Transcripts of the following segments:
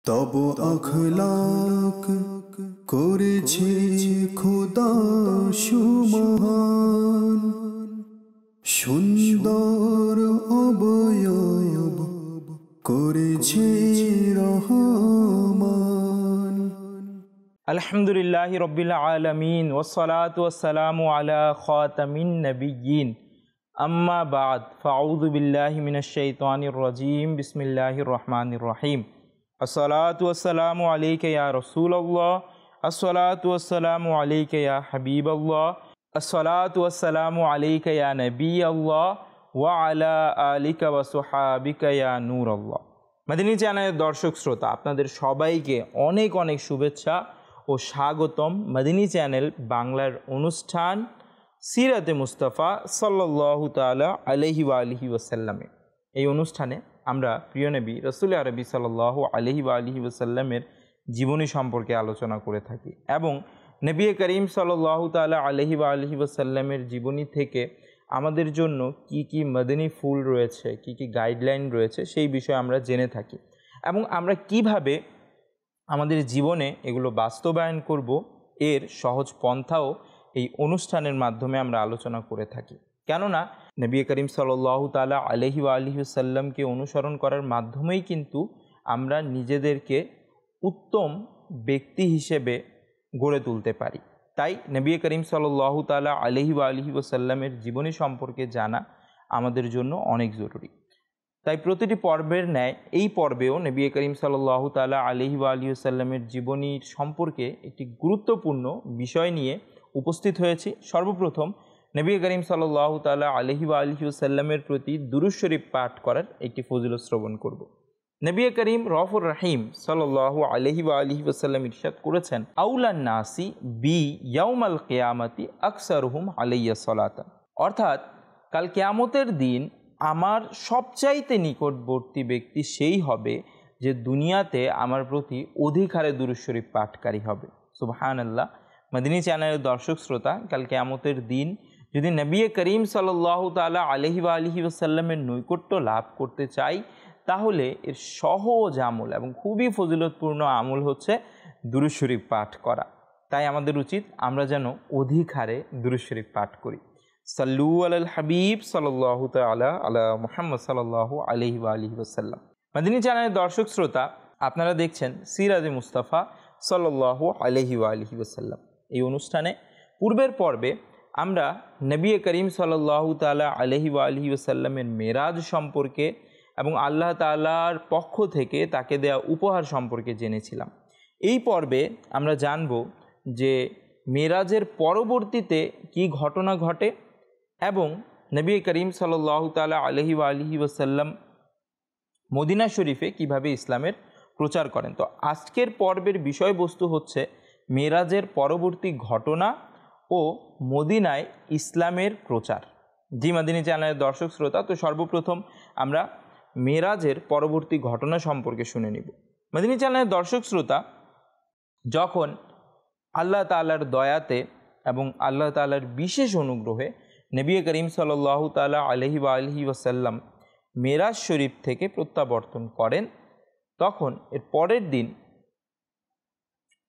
তব আখলাক করেছে খোদা সুমহান, সুন্দর অবয়ব করেছে রহমান। আলহামদুলিল্লাহি রব্বিল আলামিন ওয়াসসালাতু ওয়াসসালামু আলা খাতামিন নাবিয়্যিন, আম্মা বাদ, ফাউযু বিল্লাহি মিনাশ শাইতানির রাজীম, বিসমিল্লাহির রহমানির রহিম। আসসালাতু ওয়াসসালামু আলাইকা ইয়া রাসূলুল্লাহ, আসসালাতু ওয়াসসালামু আলাইকা ইয়া হাবিবাল্লাহ, আসসালাতু ওয়াসসালামু আলাইকা ইয়া নবিয়াল্লাহ ওয়া আলা আলিকা ওয়া সুহাবিকা ইয়া নূরাল্লাহ। মাদিনী চ্যানেলের দর্শক শ্রোতা, আপনাদের সবাইকে অনেক অনেক শুভেচ্ছা ও স্বাগতম মাদিনী চ্যানেল বাংলার অনুষ্ঠান সিরাতে মুস্তাফা সাল্লাল্লাহু তাআলা আলাইহি ওয়া আলিহি ওয়াসাল্লামে। এই অনুষ্ঠানে আমরা প্রিয় নবী রাসূল আরবি সাল্লাল্লাহু আলাইহি ওয়া আলিহি ওয়াসাল্লামের জীবনী সম্পর্কে আলোচনা করে থাকি এবং নবী করিম সাল্লাল্লাহু তাআলা আলাইহি ওয়া আলিহি ওয়াসাল্লামের জীবনী থেকে আমাদের জন্য কি কি মদিনী ফুল রয়েছে, কি কি গাইডলাইন রয়েছে, সেই বিষয়ে আমরা জেনে থাকি এবং আমরা কিভাবে আমাদের জীবনে এগুলো বাস্তবায়ন করব, এর সহজ পন্থাও এই অনুষ্ঠানের মাধ্যমে আমরা আলোচনা করে থাকি। কেননা নবী করিম সাল্লাল্লাহু তাআলা আলাইহি ওয়া আলিহি ওয়াসাল্লামকে অনুসরণ করার মাধ্যমেই কিন্তু আমরা নিজেদেরকে উত্তম ব্যক্তি হিসেবে গড়ে তুলতে পারি। তাই নবী করিম সাল্লাল্লাহু তাআলা আলাইহি ওয়া আলিহি ওয়াসাল্লামের জীবনী সম্পর্কে জানা আমাদের জন্য অনেক জরুরি। তাই প্রতিটি পর্বের ন্যায় এই পর্বেও নবী করিম সাল্লাল্লাহু তাআলা আলাইহি ওয়া আলিহি ওয়াসাল্লামের জীবনীর সম্পর্কে একটি গুরুত্বপূর্ণ বিষয় নিয়ে উপস্থিত হয়েছি। সর্বপ্রথম নবী করিম সাল্লাল্লাহু তাআলা আলাইহি ওয়া আলিহি ওয়াসাল্লামের প্রতি দুরূদ শরীফ পাঠ করার একটি ফজিলত শ্রবণ করব। নবী করিম রউফুর রহিম সাল্লাল্লাহু আলাইহি ওয়া আলিহি ওয়াসাল্লাম ইরশাদ করেছেন, আউলান নাসি বি ইয়াউমাল কিয়ামাতি আকসারুহুম আলাইয়া সালাতান। অর্থাৎ কাল কিয়ামতের দিন আমার সবচাইতে নিকটবর্তী ব্যক্তি সেই হবে যে দুনিয়াতে আমার প্রতি অধিক হারে দুরূদ শরীফ পাঠকারী হবে। সুবহানাল্লাহ। মদিনী চ্যানেলের দর্শক শ্রোতা, কাল কিয়ামতের দিন যদি নবী করিম সাল্লাল্লাহু তাআলা আলাইহি ওয়া আলিহি ওয়াসাল্লামের নৈকট্য লাভ করতে চাই, তাহলে এর সহজ আমল এবং খুবই ফজিলতপূর্ণ আমল হচ্ছে দুরূদ শরীফ পাঠ করা। তাই আমাদের উচিত আমরা যেন অধিক হারে দুরূদ শরীফ পাঠ করি। সাল্লু আলাল হাবিব সাল্লাল্লাহু তাআলা আলা মুহাম্মদ সাল্লাল্লাহু আলাইহি ওয়া আলিহি ওয়াসাল্লাম। মাদিনী চ্যানেলের দর্শক শ্রোতা, আপনারা দেখছেন সিরাতে মুস্তাফা সাল্লাল্লাহু আলাইহি ওয়া আলিহি ওয়াসাল্লাম। এই অনুষ্ঠানে পূর্বের পর্বে আমরা নবী করিম সাল্লাল্লাহু তাআলা আলাইহি ওয়া আলিহি ওয়াসাল্লামের মেরাজ সম্পর্কে এবং আল্লাহ তাআলার পক্ষ থেকে তাকে দেয়া উপহার সম্পর্কে জেনেছিলাম। এই পর্বে আমরা জানব যে মেরাজের পরবর্তীতে কি ঘটনা ঘটে এবং নবী করিম সাল্লাল্লাহু তাআলা আলাইহি ওয়া আলিহি ওয়াসাল্লাম মদিনা শরীফে কিভাবে ইসলামের প্রচার করেন। তো আজকের পর্বের বিষয়বস্তু হচ্ছে মেরাজের পরবর্তী ঘটনা ও মদিনায় ইসলামের প্রচার। জি মাদিনী চ্যানেলের দর্শক শ্রোতা, তো সর্বপ্রথম আমরা মেরাজের পরবর্তী ঘটনা সম্পর্কে শুনে নিব। মাদিনী চ্যানেলের দর্শক শ্রোতা, যখন আল্লাহ তাআলার দয়াতে এবং আল্লাহ তাআলার বিশেষ অনুগ্রহে নবী করিম সাল্লাল্লাহু তাআলা আলাইহি ওয়া আলিহি ওয়াসাল্লাম মেরাজ শরীফ থেকে প্রত্যাবর্তন করেন, তখন এর পরের দিন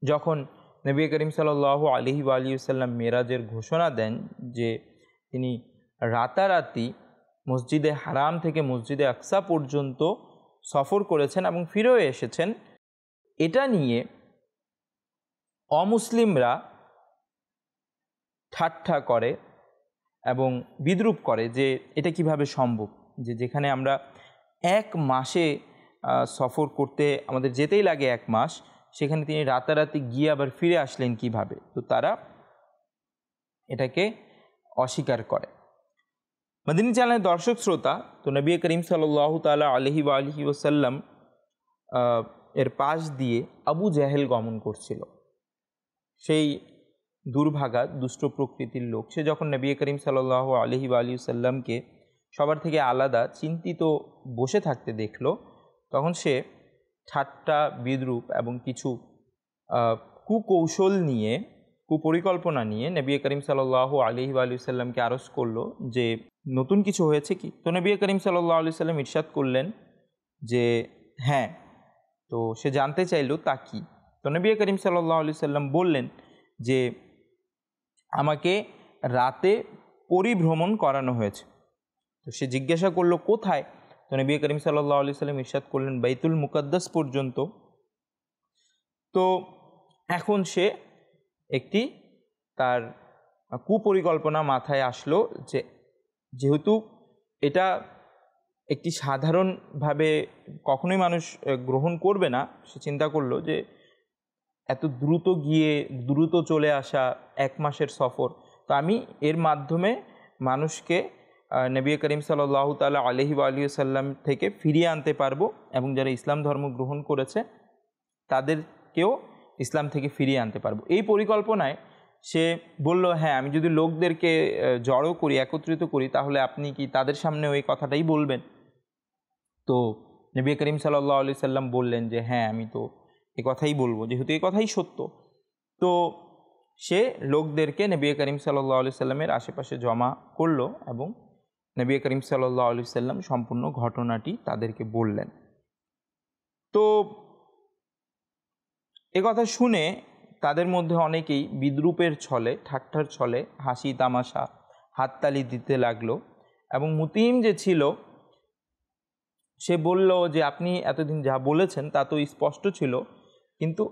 যখন নবী করিম সাল্লাল্লাহু আলাইহি ওয়া আলিহি ওয়াসাল্লাম মেরাজের ঘোষণা দেন যে তিনি রাতারাতি মসজিদে হারাম থেকে মসজিদে আকসা পর্যন্ত সফর করেছেন এবং ফিরেও এসেছেন, এটা নিয়ে অমুসলিমরা ঠাট্টা করে এবং বিদ্রূপ করে যে এটা কিভাবে সম্ভব, যে যেখানে আমরা এক মাসে সফর করতে আমাদের যেতেই লাগে এক মাস, সেখানে তিনি রাতারাতি গিয়ে আবার ফিরে আসলেন কিভাবে। তো তারা এটাকে অস্বীকার করে। মদিনী চ্যানেলের দর্শক শ্রোতা, তো নবী করিম সাল্লাল্লাহু তাআলা আলাইহি ওয়া আলিহি ওয়াসাল্লাম এর পাশ দিয়ে আবু জেহেল গমন করছিল। সেই দুর্ভাগা দুষ্ট প্রকৃতির লোক, সে যখন নবী করিম সাল্লাল্লাহু আলাইহি ওয়া আলিহি ওয়াসাল্লামকে সবার থেকে আলাদা চিন্তিত বসে থাকতে দেখল, তখন সে ঠাট্টা বিদ্রূপ এবং কিছু কুকৌশল নিয়ে, কুপরিকল্পনা নিয়ে নবী করিম সাল্লাল্লাহু আলাইহি ওয়া আলিহি ওয়াসাল্লামকে আরজ করলো যে নতুন কিছু হয়েছে কি। তো নবী করিম সাল্লাল্লাহু আলাইহি ওয়াসাল্লাম ইরশাদ করলেন যে হ্যাঁ, তো সে জানতে চাইলো তা কি। তো নবী করিম সাল্লাল্লাহু আলাইহি সাল্লাম বললেন যে আমাকে রাতে পরিভ্রমণ করানো হয়েছে। তো সে জিজ্ঞাসা করলো কোথায়। তো নবী করিম সাল্লাল্লাহু আলাইহি সাল্লাম ইরশাদ করলেন বাইতুল মুকাদ্দাস পর্যন্ত। তো এখন সে একটি তার কুপরিকল্পনা মাথায় আসলো যে যেহেতু এটা একটি সাধারণভাবে কখনোই মানুষ গ্রহণ করবে না, সে চিন্তা করলো যে এত দ্রুত গিয়ে দ্রুত চলে আসা 1 মাসের সফর, তো আমি এর মাধ্যমে মানুষকে নবী করিম সাল্লাল্লাহু তাআলা আলাইহি ওয়া আলিহি সাল্লাম থেকে ফিরিয়ে আনতে পারবো এবং যারা ইসলাম ধর্ম গ্রহণ করেছে তাদেরকেও ইসলাম থেকে ফিরিয়ে আনতে পারবো। এই পরিকল্পনায় সে বলল, হ্যাঁ, আমি যদি লোকদেরকে জড়ো করি, একত্রিত করি, তাহলে আপনি কি তাদের সামনে ওই কথাটাই বলবেন? তো নবী করিম সাল্লাল্লাহু আলাইহি সাল্লাম বললেন যে হ্যাঁ, আমি তো এই কথাই বলবো, যেহেতু এই কথাই সত্য। তো সে লোকদেরকে নবী করিম সাল্লাল্লাহু আলাইহি সাল্লামের আশেপাশে জমা করলো এবং নবী করিম সাল্লাল্লাহু আলাইহি সাল্লাম সম্পূর্ণ ঘটনাটি তাদেরকে বললেন। তো কথা শুনে তাদের মধ্যে অনেকেই বিদ্রূপের ছলে, ঠাট্টার ছলে হাসি তামাশা হাততালি দিতে লাগলো এবং মুতিম যে ছিল সে বলল যে আপনি এতদিন যা বলেছেন তা তো স্পষ্ট ছিল, কিন্তু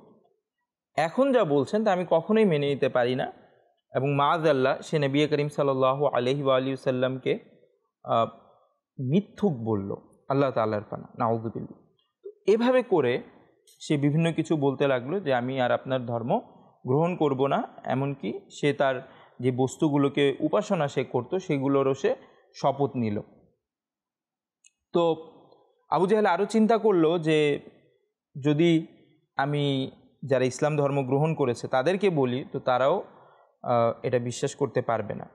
এখন যা বলছেন তা আমি কখনোই মেনে নিতে পারি না। এবং মাআযাল্লাহ সে নবী করিম সাল্লাল্লাহু আলাইহি ওয়া আলিহি সাল্লামকে মিথ্যুক বলল, আল্লাহ তাআলার পানা, নাউযুবিল্লাহ। এভাবে করে সে বিভিন্ন কিছু বলতে লাগলো যে আমি আর আপনার ধর্ম গ্রহণ করব না, এমনকি সে তার যে বস্তুগুলোকে উপাসনা সে করতো সেগুলোরও সে শপথ নিল। তো আবু জাহেল আরও চিন্তা করলো যে যদি আমি যারা ইসলাম ধর্ম গ্রহণ করেছে তাদেরকে বলি তো তারাও এটা বিশ্বাস করতে পারবে না।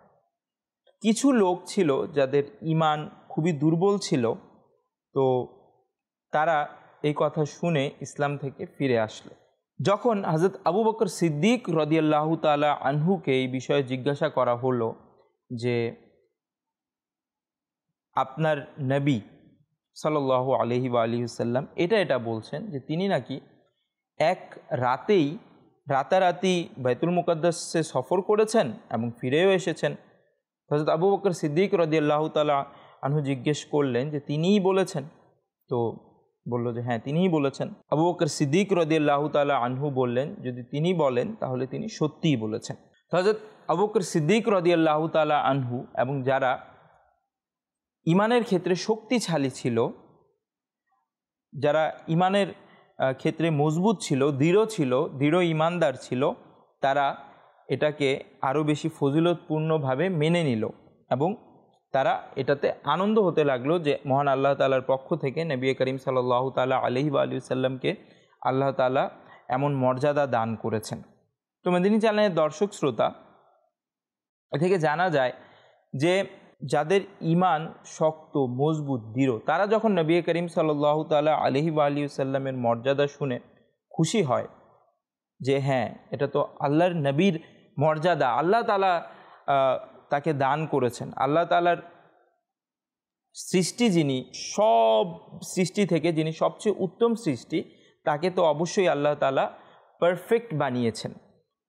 কিছু লোক ছিল যাদের ঈমান খুবই দুর্বল ছিল, তো তারা এই কথা শুনে ইসলাম থেকে ফিরে আসলো। যখন হযরত আবু বকর সিদ্দিক রাদিয়াল্লাহু তাআলা আনহুকে এই বিষয়ে জিজ্ঞাসা করা হলো যে আপনার নবী সাল্লাল্লাহু আলাইহি ওয়া আলিহি ওয়াসাল্লাম এটা বলছেন যে তিনি নাকি এক রাতেই রাতারাতি বাইতুল মুকাদ্দাসে সফর করেছেন এবং ফিরেও এসেছেন। হযরত আবু বকর সিদ্দিক রাদিয়াল্লাহু তাআলা আনহু জিজ্ঞেস করলেন যে তিনিই বলেছেন? তো বলল যে হ্যাঁ, তিনিই বলেছেন। আবু বকর সিদ্দিক রাদিয়াল্লাহু তাআলা আনহু বললেন যদি তিনি বলেন তাহলে তিনি সত্যিই বলেছেন। হযরত আবু বকর সিদ্দিক রাদিয়াল্লাহু তাআলা আনহু এবং যারা ঈমানের ক্ষেত্রে শক্তিশালী ছিল, যারা ঈমানের ক্ষেত্রে মজবুত ছিল, দৃঢ় ঈমানদার ছিল, তারা এটাকে আরও বেশি ফজিলতপূর্ণভাবে মেনে নিল এবং তারা এটাতে আনন্দ হতে লাগলো যে মহান আল্লাহ তাআলার পক্ষ থেকে নবী করিম সাল্লাল্লাহু তাআলা আলাইহি ওয়া আলিহি সাল্লামকে আল্লাহ তাআলা এমন মর্যাদা দান করেছেন। তো মদিনী চ্যানেলের দর্শক শ্রোতা, এ থেকে জানা যায় যে যাদের ঈমান শক্ত, মজবুত, দৃঢ়, তারা যখন নবী করিম সাল্লাল্লাহু তাআলা আলাইহি ওয়া আলিহি সাল্লামের মর্যাদা শুনে খুশি হয় যে হ্যাঁ, এটা তো আল্লাহর নবীর মর্যাদা, আল্লাহ তাআলা তাকে দান করেছেন। আল্লাহ তাআলার সৃষ্টি, যিনি সব সৃষ্টি থেকে যিনি সবচেয়ে উত্তম সৃষ্টি, তাকে তো অবশ্যই আল্লাহ তাআলা পারফেক্ট বানিয়েছেন।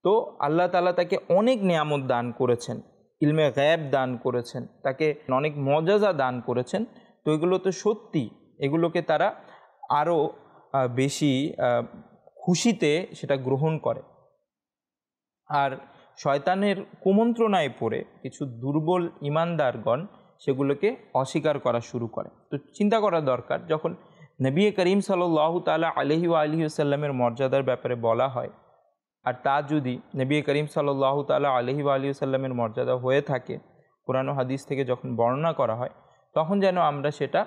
তো আল্লাহ তাআলা তাকে অনেক নিয়ামত দান করেছেন, ইলমে গায়েব দান করেছেন, তাকে অনেক মর্যাদা দান করেছেন। তো এগুলো তো সত্যি, এগুলোকে তারা আরও বেশি খুশিতে সেটা গ্রহণ করে। আর শয়তানের কুমন্ত্রণায় পড়ে কিছু দুর্বল ঈমানদারগণ সেগুলোকে অস্বীকার করা শুরু করে। তো চিন্তা করা দরকার, যখন নবী করিম সাল্লাল্লাহু তাআলা আলাইহি ওয়া আলিহি ওয়াসাল্লামের মর্যাদার ব্যাপারে বলা হয়, আর তা যদি নবী করিম সাল্লাল্লাহু তাআলা আলাইহি ওয়া আলিহি ওয়াসাল্লামের মর্যাদা হয়ে থাকে, কোরআন ও হাদিস থেকে যখন বর্ণনা করা হয়, তখন যেন আমরা সেটা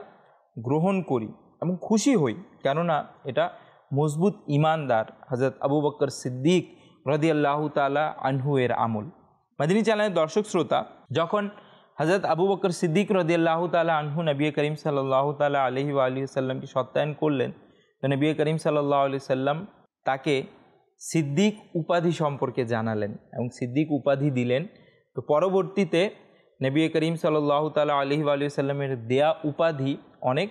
গ্রহণ করি এবং খুশি হই, কেননা এটা মজবুত ঈমানদার হযরত আবু বকর সিদ্দিক রাদিয়াল্লাহু তাআলা আনহু এর আমল। মদিনী চ্যানেলের দর্শক শ্রোতা, যখন হযরত আবু বকর সিদ্দিক রাদিয়াল্লাহু তাআলা আনহু নবী করিম সাল্লাল্লাহু তাআলা আলাইহি ওয়া আলিহি ওয়াসাল্লামকে সত্যায়ন করলেন, তো নবী করিম সাল্লাল্লাহু আলাইহি সাল্লাম তাকে সিদ্দিক উপাধি সম্পর্কে জানালেন এবং সিদ্দিক উপাধি দিলেন। তো পরবর্তীতে নবী করিম সাল্লাল্লাহু তাআলা আলাইহি ওয়া আলিহি ওয়াসাল্লামের দেয়া উপাধি অনেক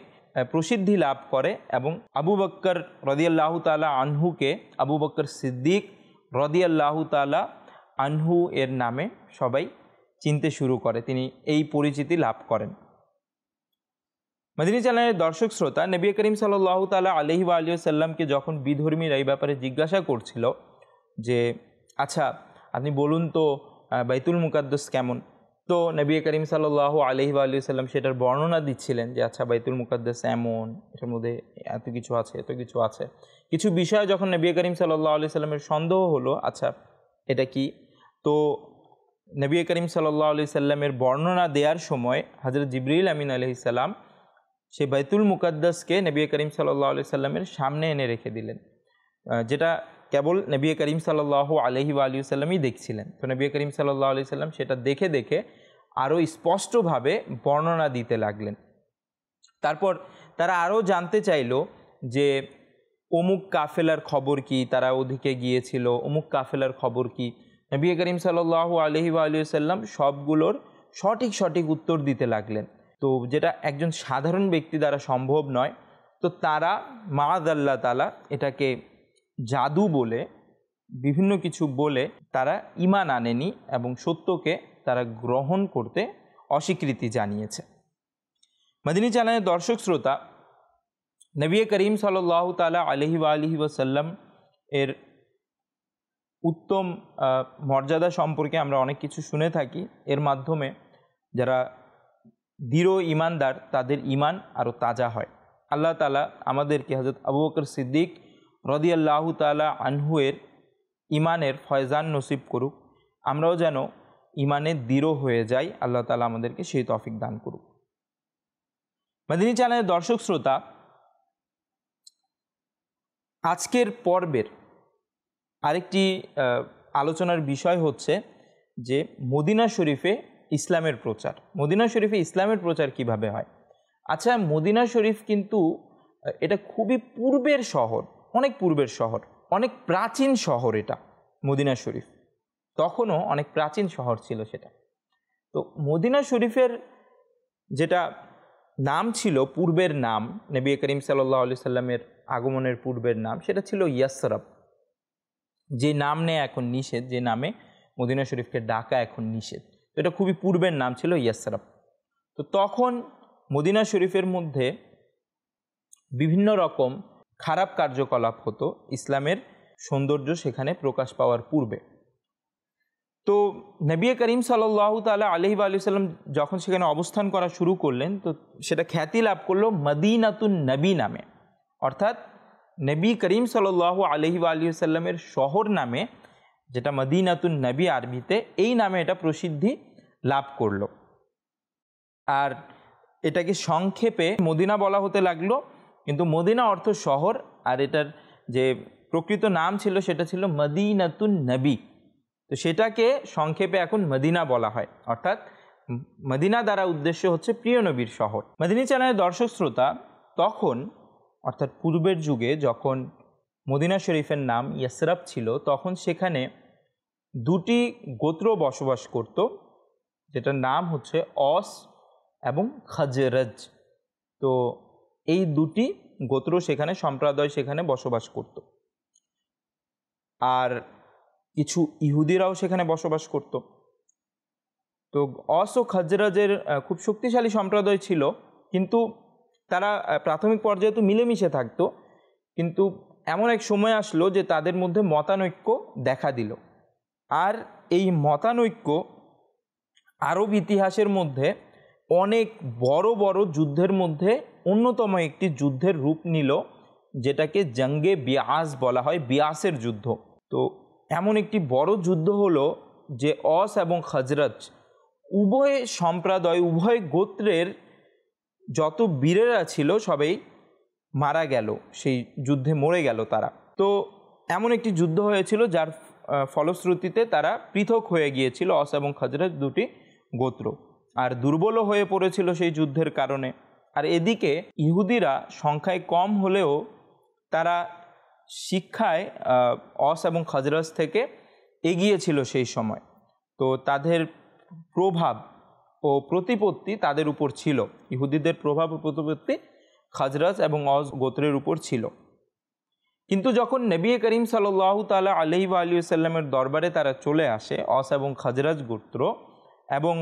প্রসিদ্ধি লাভ করে এবং আবু বকর রাদিয়াল্লাহু তাআলা আনহুকে আবু বকর সিদ্দিক রাদিয়াল্লাহু তাআলা আনহু এর নামে সবাই চিনতে শুরু করে, তিনি এই পরিচিতি লাভ করেন। মদিনী চ্যানেলের দর্শক শ্রোতা, নবী করিম সাল্লাল্লাহু তাআলা আলাইহি ওয়া আলিহি ওয়াসাল্লামকে যখন বিধর্মীরা এই ব্যাপারে জিজ্ঞাসা করছিল যে আচ্ছা আপনি বলুন তো বাইতুল মুকাদ্দাস কেমন, তো নবী করিম সাল্লাল্লাহু আলাইহি ওয়া আলিহি ওয়াসাল্লাম সেটার বর্ণনা দিচ্ছিলেন যে আচ্ছা বাইতুল মুকাদ্দাস এমন, এটার মধ্যে এত কিছু আছে, এত কিছু আছে। কিছু বিষয় যখন নবী করিম সাল্লাল্লাহু আলাইহি ওয়াসাল্লামের সন্দেহ হলো আচ্ছা এটা কি, তো নবী করিম সাল্লাল্লাহু আলাইহি ওয়াসাল্লামের বর্ণনা দেওয়ার সময় হযরত জিবরিল আমিন আলাইহিস সালাম সেই বাইতুল মুকাদ্দাসকে নবী করিম সাল্লাল্লাহু আলাইহি ওয়াসাল্লামের সামনে এনে রেখে দিলেন, যেটা কেবল নবী করিম সাল্লাল্লাহু আলাইহি ওয়া আলিহি ওয়াসাল্লামই দেখছিলেন। তো নবী করিম সাল্লাল্লাহু আলাইহি ওয়াসাল্লাম সেটা দেখে দেখে আরও স্পষ্টভাবে বর্ণনা দিতে লাগলেন। তারপর তারা আরও জানতে চাইল যে অমুক কাফেলার খবর কি, তারা ওদিকে গিয়েছিল, অমুক কাফেলার খবর কি। নবী করিম সাল্লাল্লাহু আলাইহি ওয়া আলিহি ওয়াসাল্লাম সবগুলোর সঠিক সঠিক উত্তর দিতে লাগলেন, তো যেটা একজন সাধারণ ব্যক্তি দ্বারা সম্ভব নয়। তো তারা মাআযাল্লাহ তাআলা এটাকে জাদু বলে বিভিন্ন কিছু বলে তারা ঈমান আনেনি এবং সত্যকে তারা গ্রহণ করতে অস্বীকৃতি জানিয়েছে। মদিনী চ্যানেলের দর্শক শ্রোতা, নবী করিম সাল্লাল্লাহু তাআলা আলাইহি ওয়া আলিহি ওয়াসাল্লাম এর উত্তম মর্যাদা সম্পর্কে আমরা অনেক কিছু শুনে থাকি। এর মাধ্যমে যারা দৃঢ় ঈমানদার তাদের ঈমান আরও তাজা হয়। আল্লাহ তাআলা আমাদেরকে হযরত আবু বকর সিদ্দিক রাদিয়াল্লাহু তাআলা আনহু এর ঈমানের ফয়জান নসিব করুক, আমরাও যেন ঈমানে দৃঢ় হয়ে যাই। আল্লাহ তাআলা আমাদেরকে সেই তৌফিক দান করুক। মদিনী চ্যানেলের দর্শক শ্রোতা, আজকের পর্বের আরেকটি আলোচনার বিষয় হচ্ছে যে মদিনা শরীফে ইসলামের প্রচার। মদিনা শরীফে ইসলামের প্রচার কিভাবে হয়? আচ্ছা, মদিনা শরীফ কিন্তু এটা খুবই পূর্বের শহর, অনেক পূর্বের শহর, অনেক প্রাচীন শহর এটা মদিনা শরীফ, তখনও অনেক প্রাচীন শহর ছিল সেটা। তো মদিনা শরীফের যেটা নাম ছিল, পূর্বের নাম, নবী করিম সাল্লাল্লাহু আলাইহি সাল্লামের আগমনের পূর্বের নাম, সেটা ছিল ইয়াসরাব। যে নাম নেয় এখন নিষেধ, যে নামে মদিনা শরীফকে ডাকা এখন নিষেধ, তো এটা খুবই পূর্বের নাম ছিল ইয়াসরাব। তো তখন মদিনা শরীফের মধ্যে বিভিন্ন রকম খারাপ কার্যকলাপ হতো ইসলামের সৌন্দর্য সেখানে প্রকাশ পাওয়ার পূর্বে। তো নবী করিম সাল্লাল্লাহু তাআলা আলাইহি ওয়া সাল্লাম যখন সেখানে অবস্থান করা শুরু করলেন, তো সেটা খ্যাতি লাভ করলো মদিনাতুন নবী নামে, অর্থাৎ নবী করিম সাল্লাল্লাহু আলাইহি ওয়া সাল্লামের শহর নামে, যেটা মদিনাতুন নবী আরবিতে, এই নামে এটা প্রসিদ্ধি লাভ করলো। আর এটাকে সংক্ষেপে মদিনা বলা হতে লাগলো, কিন্তু মদিনা অর্থ শহর, আর এটার যে প্রকৃত নাম ছিল সেটা ছিল মদিনাতুন নবী। তো সেটাকে সংক্ষেপে এখন মদিনা বলা হয়, অর্থাৎ মদিনা দ্বারা উদ্দেশ্য হচ্ছে প্রিয় নবীর শহর। মদিনী চ্যানেলের দর্শক শ্রোতা, তখন অর্থাৎ পূর্বের যুগে যখন মদিনা শরীফের নাম ইয়াসরাব ছিল, তখন সেখানে দুটি গোত্র বসবাস করত, যেটার নাম হচ্ছে অস এবং খাজরাজ। তো এই দুটি গোত্র সেখানে, সম্প্রদায় সেখানে বসবাস করত, আর কিছু ইহুদিরাও সেখানে বসবাস করত। তো অস ও খাজরাজের খুব শক্তিশালী সম্প্রদায় ছিল, কিন্তু তারা প্রাথমিক পর্যায়ে তো মিলেমিশে থাকতো, কিন্তু এমন এক সময় আসলো যে তাদের মধ্যে মতানৈক্য দেখা দিল। আর এই মতানৈক্য আরব ইতিহাসের মধ্যে অনেক বড় বড় যুদ্ধের মধ্যে অন্যতম একটি যুদ্ধের রূপ নিল, যেটাকে জঙ্গে বিয়াস বলা হয়, বিয়াসের যুদ্ধ। তো এমন একটি বড় যুদ্ধ হলো যে অস এবং খাজরাজ উভয় সম্প্রদায়, উভয় গোত্রের যত বীরেরা ছিল সবাই মারা গেল, সেই যুদ্ধে মরে গেল তারা। তো এমন একটি যুদ্ধ হয়েছিল যার ফলশ্রুতিতে তারা পৃথক হয়ে গিয়েছিল, অস এবং খাজরাজ দুটি গোত্র, আর দুর্বলও হয়ে পড়েছিল সেই যুদ্ধের কারণে। আর এদিকে ইহুদিরা সংখ্যায় কম হলেও তারা শিক্ষায় অস এবং খাজরাজ থেকে এগিয়ে ছিল সেই সময়। তো তাদের প্রভাব ও প্রতিপত্তি তাদের উপর ছিল, ইহুদিদের প্রভাব ও প্রতিপত্তি খাজরাজ এবং অস গোত্রের উপর ছিল। কিন্তু যখন নবী করিম সাল্লাল্লাহু তাআলা আলাইহি ওয়া আলিহি ওয়াসাল্লামের দরবারে তারা চলে আসে, অস এবং খাজরাজ গোত্র, এবং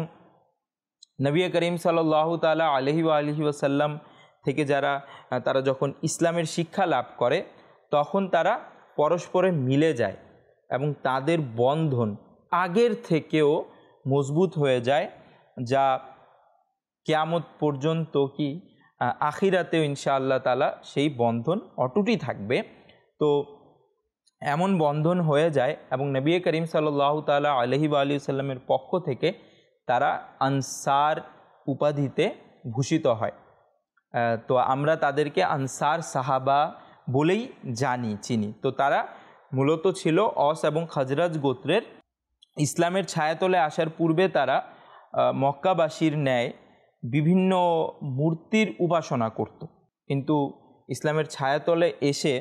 নবী করিম সাল্লাল্লাহু তাআলা আলাইহি ওয়া আলিহি ওয়াসাল্লাম থেকে তারা যখন ইসলামের শিক্ষা লাভ করে, তখন তারা পরস্পরে মিলে যায় এবং তাদের বন্ধন আগের থেকেও মজবুত হয়ে যায়, যা কিয়ামত পর্যন্ত কি আখিরাতেও ইনশাআল্লাহ তাআলা সেই বন্ধন অটুটই থাকবে। তো এমন বন্ধন হয়ে যায় এবং নবী করিম সাল্লাল্লাহু তাআলা আলাইহি ওয়া আলিহি ওয়াসাল্লামের পক্ষ থেকে তারা আনসার উপাধিতে ভূষিত হয়। তো আমরা তাদেরকে আনসার সাহাবা বলেই চিনি। তো তারা মূলত ছিল অস এবং খাজরাজ গোত্রের। ইসলামের ছায়াতলে আসার পূর্বে তারা মক্কাবাসীর ন্যায় বিভিন্ন মূর্তির উপাসনা করত, কিন্তু ইসলামের ছায়াতলে এসে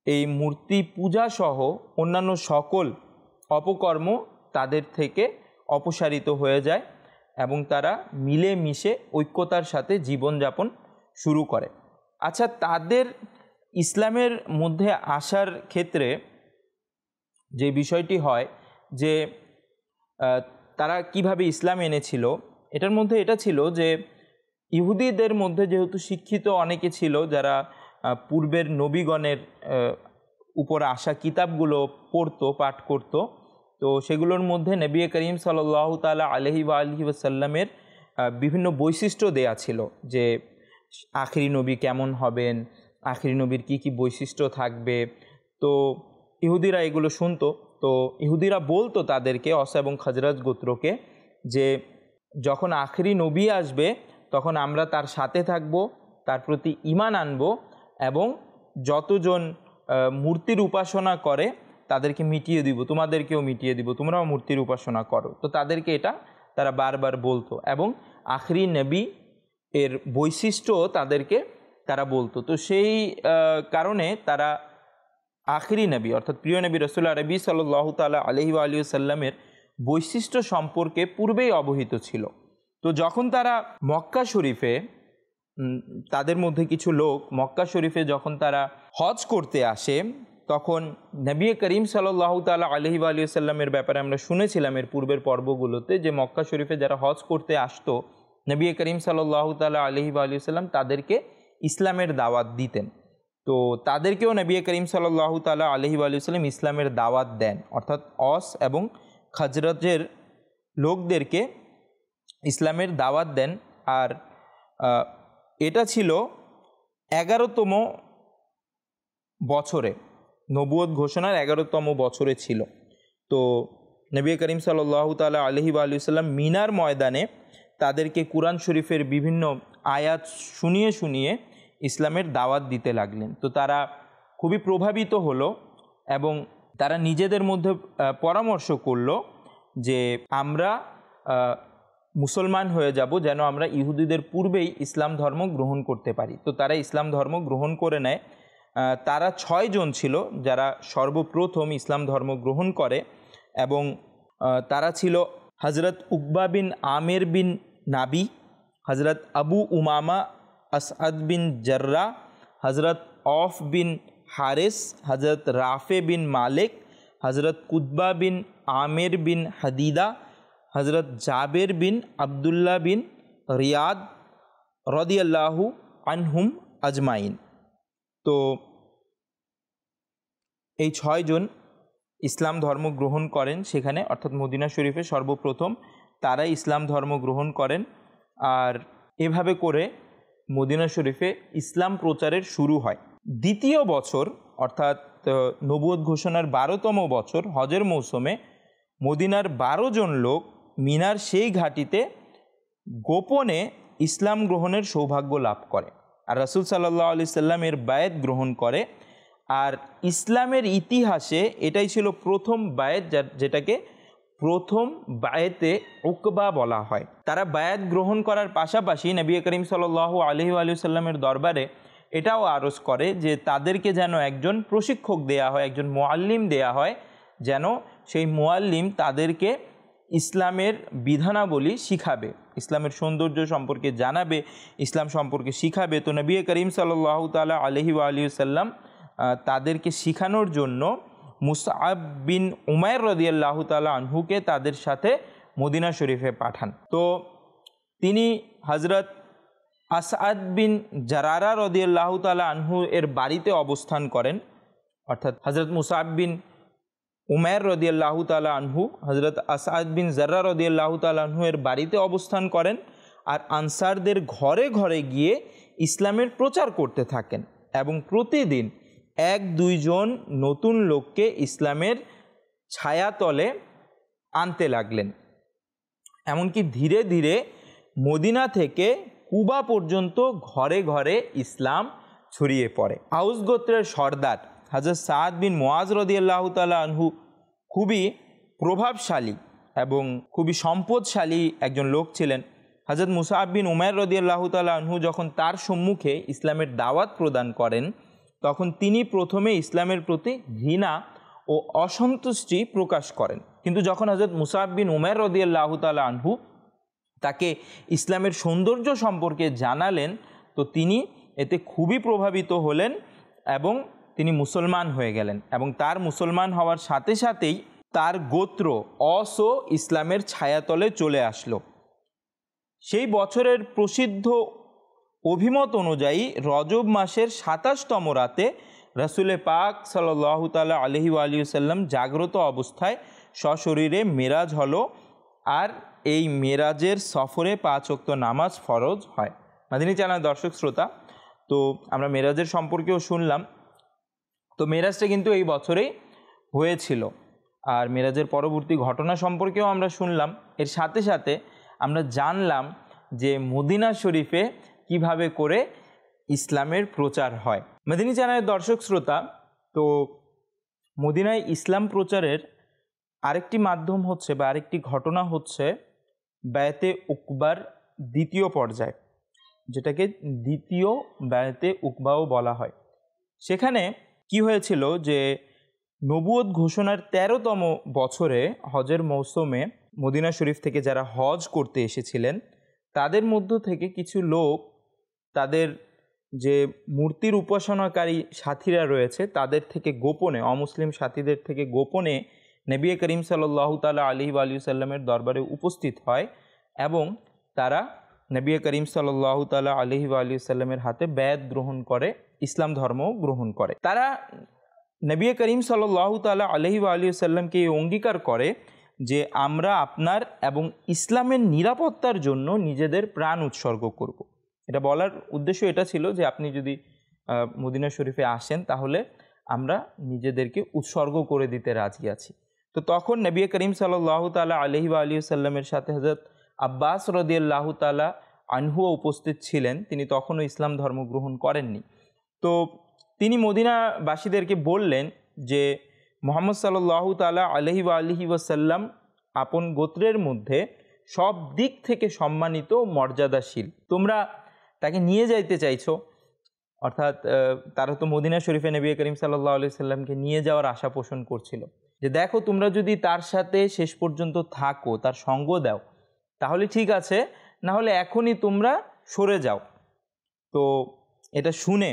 এই মূর্তি পূজা সহ অন্যান্য সকল অপকর্ম তাদের থেকে অপসারিত হয়ে যায় এবং তারা মিলেমিশে ঐক্যতার সাথে জীবনযাপন শুরু করে। আচ্ছা, তাদের ইসলামের মধ্যে আসার ক্ষেত্রে যে বিষয়টি হয় যে তারা কিভাবে ইসলাম এনেছিল, এটার মধ্যে এটা ছিল যে ইহুদিদের মধ্যে যেহেতু শিক্ষিত অনেকে ছিল যারা পূর্বের নবীগণের উপর আসা কিতাবগুলো পাঠ করত, তো সেগুলোর মধ্যে নবী করিম সাল্লাল্লাহু তাআলা আলাইহি ওয়া আলিহি ওয়াসাল্লামের বিভিন্ন বৈশিষ্ট্য দেয়া ছিল, যে আখিরি নবী কেমন হবেন, আখিরি নবীর কি কি বৈশিষ্ট্য থাকবে। তো ইহুদিরা এগুলো শুনতো। তো ইহুদিরা বলতো তাদেরকে, অস এবং খাজরাজ গোত্রকে, যে যখন আখিরি নবী আসবে তখন আমরা তার সাথে থাকব, তার প্রতি ঈমান আনব এবং যতজন মূর্তির উপাসনা করে তাদেরকে মিটিয়ে দিব, তোমাদেরকেও মিটিয়ে দিব, তোমরাও মূর্তির উপাসনা করো। তো তাদেরকে এটা তারা বারবার বলতো এবং আখিরি নবী এর বৈশিষ্ট্য তাদেরকে তারা বলতো। তো সেই কারণে তারা আখিরি নবী অর্থাৎ প্রিয় নবী রাসূল আরবি সাল্লাল্লাহু তাআলা আলাইহি ওয়া আলিহি ওয়াসাল্লামের বৈশিষ্ট্য সম্পর্কে পূর্বেই অবহিত ছিল। তো যখন তারা মক্কা শরীফে, তাদের মধ্যে কিছু লোক মক্কা শরীফে যখন তারা হজ করতে আসে, তখন নবী করিম সাল্লাল্লাহু তাআলা আলাইহি ওয়া আলিহি ওয়াসাল্লামের ব্যাপারে আমরা শুনেছিলাম এর পূর্বের পর্বগুলোতে, যে মক্কা শরীফে যারা হজ করতে আসতো, নবী করিম সাল্লাল্লাহু তাআলা আলাইহি ওয়া আলিহি ওয়াসাল্লাম তাদেরকে ইসলামের দাওয়াত দিতেন। তো তাদেরকেও নবী করিম সাল্লাল্লাহু তাআলা আলাইহি ওয়া আলিহি ওয়াসাল্লাম ইসলামের দাওয়াত দেন, অর্থাৎ অস এবং খাজরাজের লোকদেরকে ইসলামের দাওয়াত দেন। আর এটা ছিল 11তম বছরে, নবুয়ত ঘোষণার 11তম বছরে ছিল। তো নবী করিম সাল্লাল্লাহু তাআলা আলাইহি ওয়া আলিহি ওয়াসাল্লাম মিনার ময়দানে তাদেরকে কুরআন শরীফের বিভিন্ন আয়াত শুনিয়ে শুনিয়ে ইসলামের দাওয়াত দিতে লাগলেন। তো তারা খুবই প্রভাবিত হলো এবং তারা নিজেদের মধ্যে পরামর্শ করলো যে আমরা মুসলমান হয়ে যাব, যেন আমরা ইহুদিদের পূর্বেই ইসলাম ধর্ম গ্রহণ করতে পারি। তো তারা ইসলাম ধর্ম গ্রহণ করে নেয়। তারা 6 জন ছিল যারা সর্বপ্রথম ইসলাম ধর্ম গ্রহণ করে এবং তারা ছিল হযরত উকবা বিন আমের বিন নাবি, হযরত আবু উমামা আসআদ বিন জাররা, হযরত অফ বিন হারিস, হযরত রাফে বিন মালিক, হযরত কুতবা বিন আমের বিন হাদিদা, হযরত জাবের বিন আবদুল্লাহ বিন রিয়াদ রাদিয়াল্লাহু আনহুম আজমাইন। তো এই 6 জন ইসলাম ধর্ম গ্রহণ করেন সেখানে, অর্থাৎ মদিনা শরীফে সর্বপ্রথম তারাই ইসলাম ধর্ম গ্রহণ করেন। আর এভাবে করে মদিনা শরীফে ইসলাম প্রচারের শুরু হয়। দ্বিতীয় বছর অর্থাৎ নবুয়ত ঘোষণার 12তম বছর হজের মৌসুমে মদিনার 12 জন লোক মিনার সেই ঘাটিতে গোপনে ইসলাম গ্রহণের সৌভাগ্য লাভ করে আর রাসূল সাল্লাল্লাহু আলাইহি সাল্লামের বায়াত গ্রহণ করে। আর ইসলামের ইতিহাসে এটাই ছিল প্রথম বায়াত, যেটাকে প্রথম বায়াতে উকবা বলা হয়। তারা বায়াত গ্রহণ করার পাশাপাশি নবী করিম সাল্লাল্লাহু আলাইহি ওয়া সাল্লামের দরবারে এটাও আরজ করে যে তাদেরকে যেন একজন প্রশিক্ষক দেয়া হয়, একজন মুআল্লিম দেয়া হয়, যেন সেই মুআল্লিম তাদেরকে ইসলামের বিধানাবলী শিখাবে, ইসলামের সৌন্দর্য সম্পর্কে জানাবে, ইসলাম সম্পর্কে শিখাবে। তো নবী করিম সাল্লাল্লাহু তাআলা আলাইহি ওয়া আলিহি ওয়াসাল্লাম তাদেরকে শিখানোর জন্য মুসআব বিন উমাইর রাদিয়াল্লাহু তাআলা আনহুকে তাদের সাথে মদিনা শরীফে পাঠান। তো তিনি হযরত আসাদ বিন জারারা রাদিয়াল্লাহু তাআলা আনহু এর বাড়িতে অবস্থান করেন, অর্থাৎ হযরত মুসআব বিন উমাইর রাদিয়াল্লাহু তাআলা আনহু হযরত আসাদ বিন জাররা রাদিয়াল্লাহু তাআলা আনহু এর বাড়িতে অবস্থান করেন আর আনসারদের ঘরে ঘরে গিয়ে ইসলামের প্রচার করতে থাকেন এবং প্রতিদিন 1-2 জন নতুন লোককে ইসলামের ছায়াতলে আনতে লাগলেন। এমনকি ধীরে ধীরে মদিনা থেকে কুবা পর্যন্ত ঘরে ঘরে ইসলাম ছড়িয়ে পড়ে। আউস গোত্রের সর্দার হযরত সাদ বিন মুআজ রাদিয়াল্লাহু তাআলা আনহু খুবই প্রভাবশালী এবং খুবই সম্পদশালী একজন লোক ছিলেন। হযরত মুসআব বিন উমাইর রাদিয়াল্লাহু তাআলা আনহু যখন তার সম্মুখে ইসলামের দাওয়াত প্রদান করেন, তখন তিনি প্রথমে ইসলামের প্রতি ঘৃণা ও অসন্তুষ্টি প্রকাশ করেন। কিন্তু যখন হযরত মুসআব বিন উমাইর রাদিয়াল্লাহু তাআলা আনহু তাকে ইসলামের সৌন্দর্য সম্পর্কে জানালেন, তো তিনি এতে খুবই প্রভাবিত হলেন এবং তিনি মুসলমান হয়ে গেলেন। এবং তার মুসলমান হওয়ার সাথে সাথেই তার গোত্র অসও ইসলামের ছায়াতলে চলে আসলো। সেই বছরের প্রসিদ্ধ অভিমত অনুযায়ী রজব মাসের ২৭তম রাতে রাসূলে পাক সাল্লাল্লাহু তাআলা আলাইহি ওয়া আলিহি ওয়াসাল্লাম জাগ্রত অবস্থায় সশরীরে মেরাজ হলো আর এই মেরাজের সফরে 5 ওয়াক্ত নামাজ ফরজ হয়। মাদিনী চ্যানেল দর্শক শ্রোতা, তো আমরা মেরাজের সম্পর্কেও শুনলাম। তো মেরাজটা কিন্তু এই বছরেই হয়েছিল আর মেরাজের পরবর্তী ঘটনা সম্পর্কেও আমরা শুনলাম। এর সাথে সাথে আমরা জানলাম যে মদিনা শরীফে কিভাবে করে ইসলামের প্রচার হয়। মাদিনী চ্যানেলের দর্শক শ্রোতা, তো মদিনায় ইসলাম প্রচারের আরেকটি মাধ্যম হচ্ছে বা আরেকটি ঘটনা হচ্ছে বায়াতে উকবার দ্বিতীয় পর্যায়, যেটাকে দ্বিতীয় বায়াতে উকবাও বলা হয়। সেখানে কি হয়েছিল যে নবুয়ত ঘোষণার 13তম বছরে হজের মৌসুমে মদিনা শরীফ থেকে যারা হজ করতে এসেছিলেন তাদের মধ্য থেকে কিছু লোক তাদের যে মূর্তির উপাসনাকারী সাথীরা রয়েছে তাদের থেকে গোপনে, অমুসলিম সাথীদের থেকে গোপনে নবী করিম সাল্লাল্লাহু তাআলা আলাইহি ওয়া আলিহি ওয়াসাল্লামের দরবারে উপস্থিত হয় এবং তারা নবী করিম সাল্লাল্লাহু তাআলা আলাইহি ওয়া আলিহি ওয়াসাল্লামের হাতে বায়াত গ্রহণ করে, ইসলাম ধর্ম গ্রহণ করে। তারা নবী করিম সাল্লাল্লাহু তাআলা আলাইহি ওয়া আলিহি ওয়াসাল্লামকে অঙ্গীকার করে যে আমরা আপনার এবং ইসলামের নিরাপত্তার জন্য নিজেদের প্রাণ উৎসর্গ করব। এটা বলার উদ্দেশ্য এটা ছিল যে আপনি যদি মদিনা শরীফে আসেন তাহলে আমরা নিজেদেরকে উৎসর্গ করে দিতে রাজি আছি। তো তখন নবী করিম সাল্লাল্লাহু তাআলা আলাইহি ওয়া আলিহি ওয়াসাল্লামের সাথে হযরত আব্বাস রাদিয়াল্লাহু তাআলা আনহুও উপস্থিত ছিলেন। তিনি তখনও ইসলাম ধর্ম গ্রহণ করেননি। তো তিনি মদিনাবাসীদেরকে বললেন যে মুহাম্মদ সাল্লাল্লাহু তাআলা আলাইহি ওয়া আলিহি ওয়াসাল্লাম আপন গোত্রের মধ্যে সব দিক থেকে সম্মানিত মর্যাদাশীল, তোমরা তাকে নিয়ে যাইতে চাইছো, অর্থাৎ তারা তো মদিনা শরীফে নবী করিম সাল্লাল্লাহু আলাইহি ওয়াসাল্লামকে নিয়ে যাওয়ার আশা পোষণ করছিল যে দেখো তোমরা যদি তার সাথে শেষ পর্যন্ত থাকো, তার সঙ্গ দাও তাহলে ঠিক আছে, না হলে এখনই তোমরা সরে যাও। তো এটা শুনে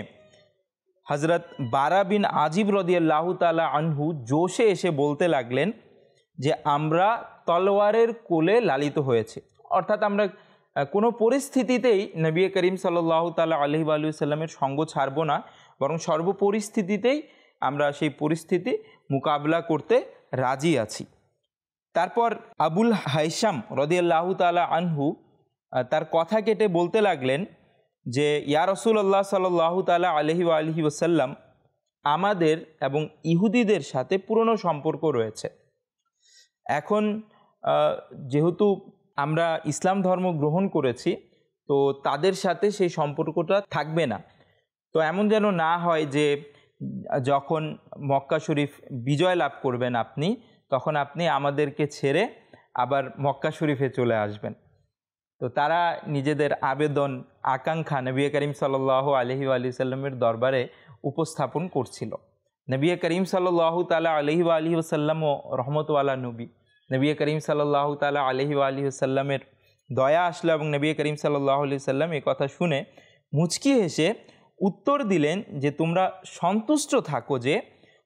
হযরত বারা বিন আজিব রাদিয়াল্লাহু তাআলা আনহু জোশে এসে বলতে লাগলেন যে আমরা তলোয়ারের কোলে লালিত হয়েছে, অর্থাৎ আমরা কোনো পরিস্থিতিতেই নবী করিম সাল্লাল্লাহু তাআলা আলাইহি ওয়া সাল্লামের সঙ্গ ছাড়ব না, বরং সর্বপরিস্থিতিতেই আমরা সেই পরিস্থিতি মোকাবিলা করতে রাজি আছি। তারপর আবুল হাইসাম রাদিয়াল্লাহু তাআলা আনহু তার কথা কেটে বলতে লাগলেন যে ইয়া রাসূলুল্লাহ সাল্লাল্লাহু তাআলা আলাইহি ওয়া আলিহি ওয়াসাল্লাম, আমাদের এবং ইহুদিদের সাথে পুরনো সম্পর্ক রয়েছে। এখন যেহেতু আমরা ইসলাম ধর্ম গ্রহণ করেছি তো তাদের সাথে সেই সম্পর্কটা থাকবে না। তো এমন যেন না হয় যে যখন মক্কা শরীফ বিজয় লাভ করবেন আপনি, তখন আপনি আমাদেরকে ছেড়ে আবার মক্কা শরীফে চলে আসবেন। তো তারা নিজেদের আবেদন আকাঙ্ক্ষা নবী করিম সাল্লাল্লাহু আলাইহি ওয়া সাল্লামের দরবারে উপস্থাপন করছিল। নবী করিম সাল্লাল্লাহু তাআলা আলাইহি ওয়া সাল্লামও রহমতওয়ালা নবী, নবী করিম সাল্লাল্লাহু তাআলা আলাইহি ওয়া আলিহি ওয়াসাল্লামের দয়া আসলো এবং নবী করিম সাল্লাল্লাহু আলাইহি ওয়াসাল্লাম এই কথা শুনে মুচকি হেসে উত্তর দিলেন যে তোমরা সন্তুষ্ট থাকো যে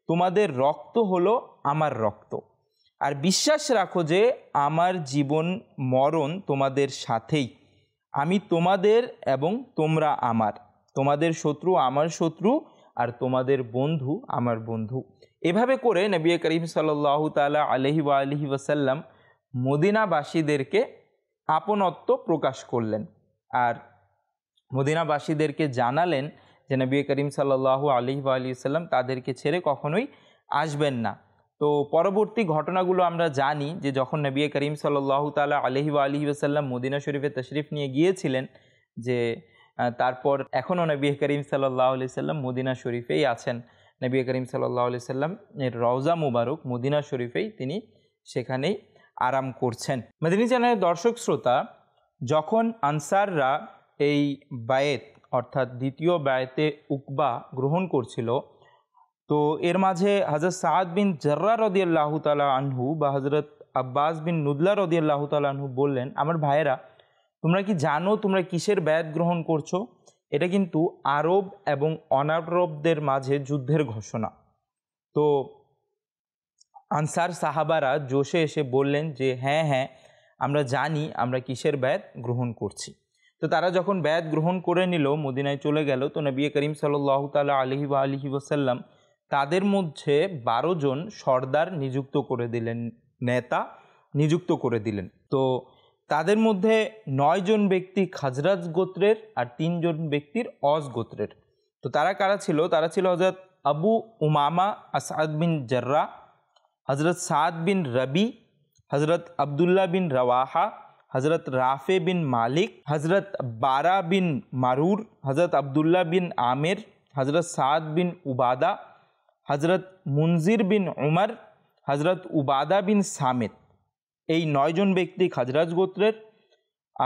তোমাদের রক্ত হলো আমার রক্ত, আর বিশ্বাস রাখো যে আমার জীবন মরণ তোমাদের সাথেই, আমি তোমাদের এবং তোমরা আমার, তোমাদের শত্রু আমার শত্রু আর তোমাদের বন্ধু আমার বন্ধু। এভাবে করে নবী করিম সাল্লাল্লাহু তাআলা আলাইহি ওয়া আলিহি ওয়াসাল্লাম মদিনাবাসীদেরকে আপনত্ব প্রকাশ করলেন আর মদিনাবাসীদেরকে জানালেন যে নবী করিম সাল্লাল্লাহু আলাইহি ওয়া আলিহি ওয়াসাল্লাম তাদেরকে ছেড়ে কখনোই আসবেন না। তো পরবর্তী ঘটনাগুলো আমরা জানি যে যখন নবী করিম সাল্লাল্লাহু তাআলা আলাইহি ওয়া আলিহি ওয়াসাল্লাম মদিনা শরীফে তশরিফ নিয়ে গিয়েছিলেন, যে তারপর এখনও নবী করিম সাল্লাল্লাহু আলাইহি ওয়াসাল্লাম মদিনা শরীফেই আছেন। নবী করিম সাল্লাল্লাহু আলাইহি ওয়াসাল্লাম এর রওজা মুবারক মদিনা শরীফেই তিনি সেখানেই আরাম করছেন। মদিনী চ্যানেলের দর্শক শ্রোতা, যখন আনসাররা এই বায়েত অর্থাৎ দ্বিতীয় বায়েতে উকবা গ্রহণ করছিল, তো এর মাঝে হযরত সাদ বিন জাররা রাদিয়াল্লাহু তাআলা আনহু বা হযরত আব্বাস বিন নুদলা রাদিয়াল্লাহু তাআলা আনহু বললেন, আমার ভাইয়েরা, তোমরা কি জানো তোমরা কিসের বায়াত গ্রহণ করছো? এটা কিন্তু আরব এবং অনারবদের মাঝে যুদ্ধের ঘোষণা। তো আনসার সাহাবারা জোশে এসে বললেন যে হ্যাঁ হ্যাঁ আমরা জানি আমরা কিসের বায়াত গ্রহণ করছি। তো তারা যখন বায়াত গ্রহণ করে নিল, মদিনায় চলে গেল, তো নবী করিম সাল্লাল্লাহু তাআলা আলাইহি ওয়া আলিহি ওয়াসাল্লাম তাদের মধ্যে 12 জন সর্দার নিযুক্ত করে দিলেন, নেতা নিযুক্ত করে দিলেন। তো তাদের মধ্যে 9 জন ব্যক্তি খাজরাজ গোত্রের আর 3 জন ব্যক্তির অজ গোত্রের। তো তারা কারা ছিল? তারা ছিল হযরত আবু উমামা আসাদ বিন জাররা, হযরত সাদ বিন রবি, হযরত আবদুল্লাহ বিন রওয়াহা, হযরত রাফে বিন মালিক, হযরত বারা বিন মারুর, হযরত আবদুল্লাহ বিন আমের, হযরত সাদ বিন উবাদা, হযরত মুনজির বিন উমর, হযরত উবাদা বিন সামিত। এই 9 জন ব্যক্তি খাজরাজ গোত্রের,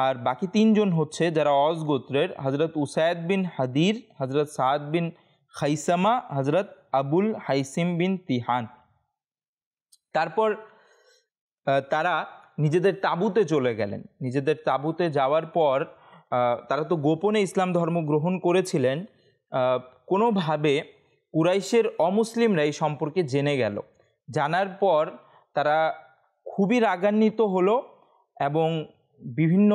আর বাকি 3 জন হচ্ছে যারা অজ গোত্রের, হযরত উসাইদ বিন হাদির, হযরত সাদ বিন খাইসামা, হযরত আবুল হাইসিম বিন তিহান। তারপর তারা নিজেদের তাঁবুতে চলে গেলেন। নিজেদের তাঁবুতে যাওয়ার পর তারা তো গোপনে ইসলাম ধর্ম গ্রহণ করেছিলেন, কোনোভাবে কুরাইশের অমুসলিমরা এই সম্পর্কে জেনে গেল। জানার পর তারা খুবই রাগান্বিত হলো এবং বিভিন্ন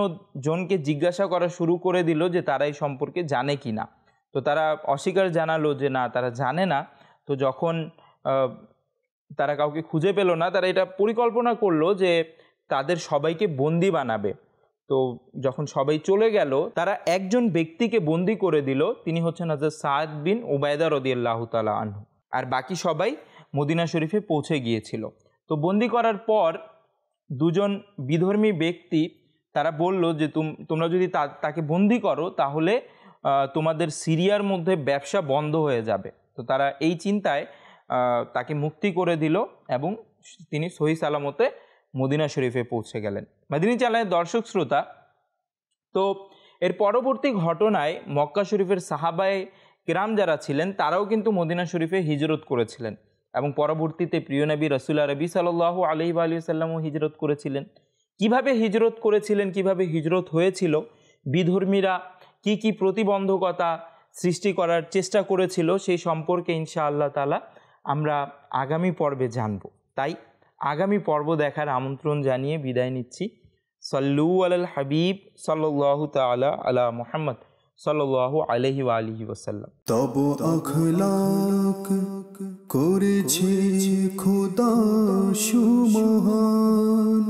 জনকে জিজ্ঞাসা করা শুরু করে দিল যে তারা এই সম্পর্কে জানে কি না। তো তারা অস্বীকার জানালো যে না, তারা জানে না। তো যখন তারা কাউকে খুঁজে পেল না, তারা এটা পরিকল্পনা করলো যে তাদের সবাইকে বন্দি বানাবে। তো যখন সবাই চলে গেল, তারা একজন ব্যক্তিকে বন্দি করে দিল, তিনি হচ্ছেন হযরত সাদ বিন উবায়দা রাদিয়াল্লাহু তাআলা আনহু, আর বাকি সবাই মদিনা শরীফে পৌঁছে গিয়েছিল। তো বন্দি করার পর 2 জন বিধর্মী ব্যক্তি তারা বলল যে তোমরা যদি তাকে বন্দি করো তাহলে তোমাদের সিরিয়ার মধ্যে ব্যবসা বন্ধ হয়ে যাবে। তো তারা এই চিন্তায় তাকে মুক্তি করে দিল এবং তিনি সহি সালামতে মদিনা শরীফে পৌঁছে গেলেন। মদিনী চ্যানেলের দর্শক শ্রোতা, তো এর পরবর্তী ঘটনায় মক্কা শরীফের সাহাবায়ে কিরাম যারা ছিলেন তারাও কিন্তু মদিনা শরীফে হিজরত করেছিলেন এবং পরবর্তীতে প্রিয় নবী রাসূল আরবি সাল্লাল্লাহু আলাইহি ওয়া সাল্লামও হিজরত করেছিলেন। কিভাবে হিজরত করেছিলেন, কিভাবে হিজরত হয়েছিল, বিধর্মীরা কি কি প্রতিবন্ধকতা সৃষ্টি করার চেষ্টা করেছিল, সেই সম্পর্কে ইনশাআল্লাহ তাআলা আমরা আগামী পর্বে জানব। তাই আগামী পর্ব দেখার আমন্ত্রণ জানিয়ে বিদায় নিচ্ছি। সাল্লু আলাল হাবিব সাল্লাল্লাহু তাআলা আলা মুহাম্মদ সাল্লাল্লাহু আলাইহি ওয়া আলিহি ওয়াসাল্লাম। তব আখলাক করেছে খোদা সুমহান,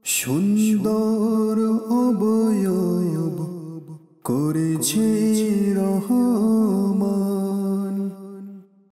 সুন্দর অবয়ব করেছে